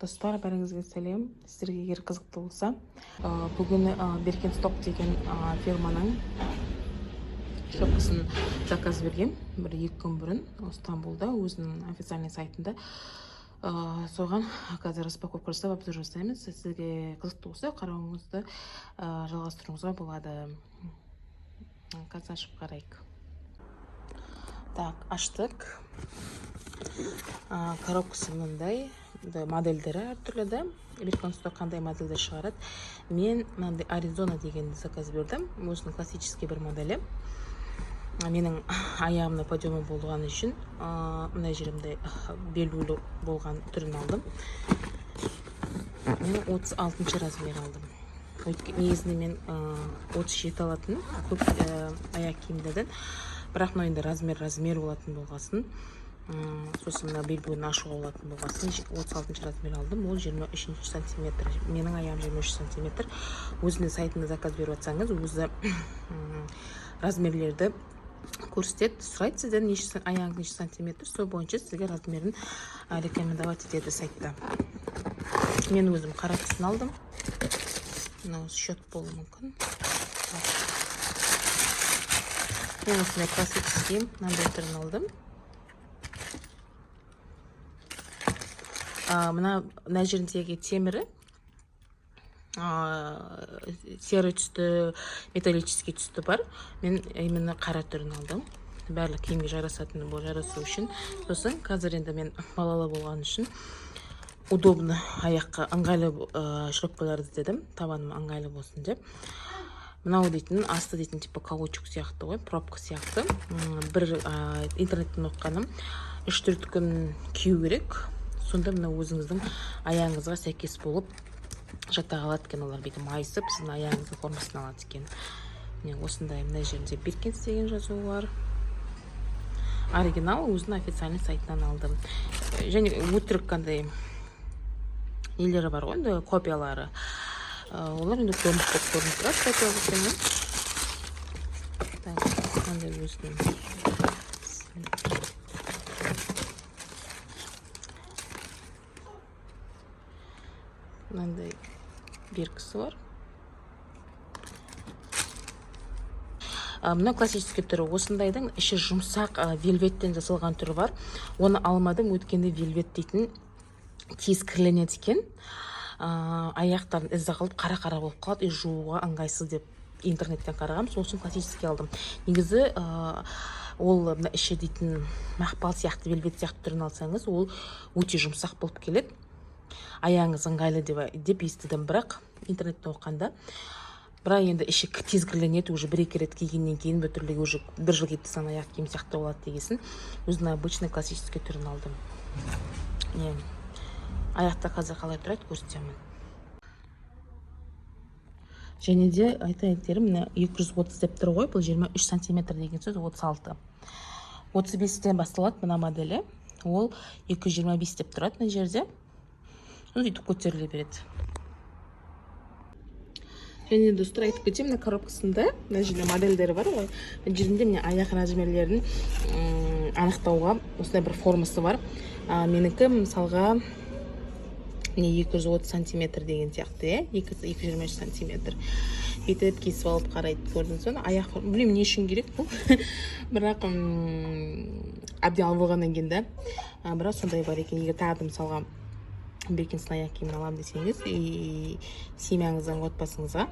Достар, бәріңізге сәлем. Сіздерге егер қызықты болса, бүгін Birkenstock деген фирманың шопкасын заказ берген. Бір 2 күн бұрын Стамбулда өзінің официальный сайтында. Соған қазір распаковка жасап обзор жасаймыз. Сізге қызықты болса, қарауыңызды жалғастыруыңызға болады. Қазір ашып қарайық. Так, аштық. Коробкасы мындай. Модельдері әртүрлі да. Birkenstock қандай модельдер шығарады. Мен мынандай Arizona дегенді заказ бердім. Өзінің классический бір моделі. Менің аяғымда подиумы болған үшін мына жерімде белбеулі болған түрін алдым. Мен 36 размер алдым. Негізінде мен 37 алатын көп аяқ киімдерден. Бірақ мына енді размер болатын болғасын. Сосын белбеуін ашуға болатын болғасын 36 размер алдым. Ол 23 сантиметр. Менің аяғым 23 сантиметр. Өзінде сайтында заказ беріп жатсаңыз, өзі размерлерді көрсетеді. Сұрайды сізден аяғыңыз неше сантиметр, сол бойынша сізге размерін рекомендовать етеді сайтта. Мен өзім қара түсін алдым. Мынау счет болуы мүмкін. Мен осындай классический мынандай түрін алдым. Мына жеріндегі темірі серый түсті, металлический түсті бар. Мен именно қара түрін алдым. Барлық киімге жарасатын бұл жарасу үшін. Сосын қазір енді мен балалы болған үшін удобны аяққа ыңғайлы шропкаларды іздедім. Табаным ыңғайлы болсын деп. Мынау дейтін, асты дейтін типа каучук сияқты ғой, пробка сияқты. Бір интернеттен оққаным 3-4 күн кию керек. Сонда мына өзіңіздің аяғыңызға сәйкес болып жата қалады екен. Олар бейтім майысып, сіздің аяғыңыздың формасын алады екен. Осындай мына жерінде Birkens деген жазу бар. Оригинал өзінің официальный сайтынан алдым. Және өтірік қандай нелері бар ғой, копиялары. Олар енді көрініп тұрады копиялы екенін. Так, қандай өзінің мынандай беркісі бар. Мына классический түрі. Осындайдың іші жұмсақ вельветтен жасалған түрі бар. Оны алмадым, өткенде вельвет дейтін тез кірленеді екен. Аяқтарын ізі қалып қара-қара болып қалады, жууға ыңғайсыз деп интернеттен қарағам. Сол үшін классический алдым. Негізі ол іші дейтін мақпал сияқты, вельвет сияқты түрін алсаңыз, ол өте жұмсақ болып келеді. Аяғыңыз ыңғайлы деп естідім, бірақ интернеттен оққанда. Бірақ енді іші тез кірленеді, уже 1-2 рет кигеннен кейін бүтірлігі уже 1 жыл кетті сан аяқ киім сияқты болады дегесін. Өзінің обычный классический түрін алдым. Аяқта қазір қалай тұрады, көрсетемін. Және де айтайын, 230 деп тұр ғой, бұл 23 сантиметр деген сөз 36. 35-тен басталады мына моделі. Ол 225 деп тұрады мына жерде. Өйтіп көтеріле береді. Және достар, айтып кетем, мына коробкасында мына жерде модельдері бар ғой. Мына жерінде міне аяқ размерлерін анықтауға осындай бір формасы бар. Менікі мысалға 230 сантиметр деген сияқты, 223 сантиметр. Етіп кесіп алып қарайды, көрдіңіз бе? Аяқ білмеймін не үшін керек бұл. Бірақ әбден алып болғаннан кейін да. Бірақ сондай бар екен. Егер тағы мысалға Birkens аяқ киімін алам десеңіз, семьяңыздың отбасыңызға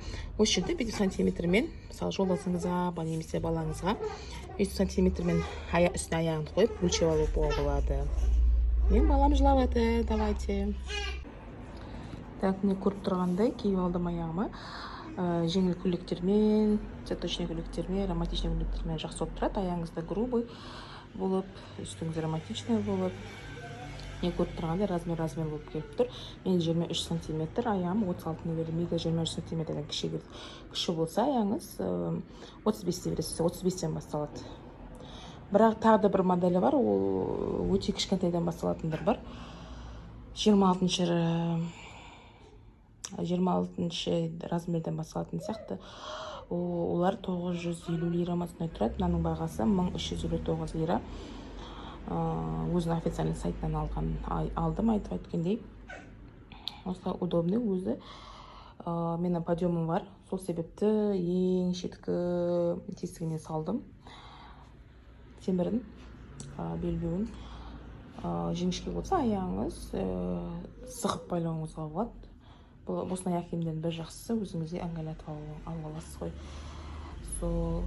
осы жерде 5 сантиметрмен, мысалы жолдасыңызға, немесе балаңызға 5 сантиметрмен үстіне аяғын қойып, өлшеп алып болады. Мен балам жылап еді, давайте. Так, не көріп тұрғандай киіп алдым аяғымы. Жеңіл көйлектермен, цветочный көйлектермен, романтичный көйлектермен жақсы болып тұрады. Аяғыңызда грубый болып, үстіңізде романтичный болып. Не көріп тұрғанда размер болып келіп тұр. Мен 23 сантиметр, аяғым 36-ны бердім. Егер 23 сантиметрден кіші болса, аяғыңыз 35-те бересіз, 35-тен басталады. Бірақ тағы да бір моделі бар, ол өте кішкентайдан басталатындар бар. 26 размерден басталатын сияқты. Олар 950 лира масына тұрады. Мынаның бағасы 1359 лира. Өзінің официальный сайтынан алдым, айтып өткендей. осылай удобный өзі. Менің подъемым бар, сол себепті ең шеткі тесігіне салдым темірін, белбеуін. Жіңішке болса аяғыңыз сығып байлауыңызға болады. Бұл осындай аяқ киімдердің бір жақсысы, өзіңізге ыңғайлатып алып аласыз ғой. Сол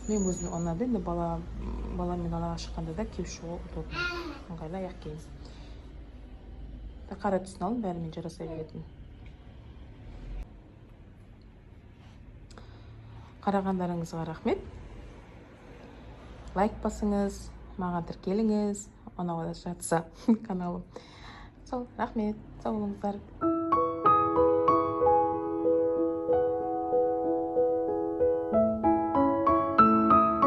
мен өзім ұнады, енді баламен алаға шыққанда да киіп шығуға удобный, ыңғайлы аяқ киім. Қара түсін алып, бәрімен жараса беретін. Қарағандарыңызға рахмет. Лайк басыңыз, маған тіркеліңіз, ұнап жатса каналым. Сол, рахмет, сау болыңыздар.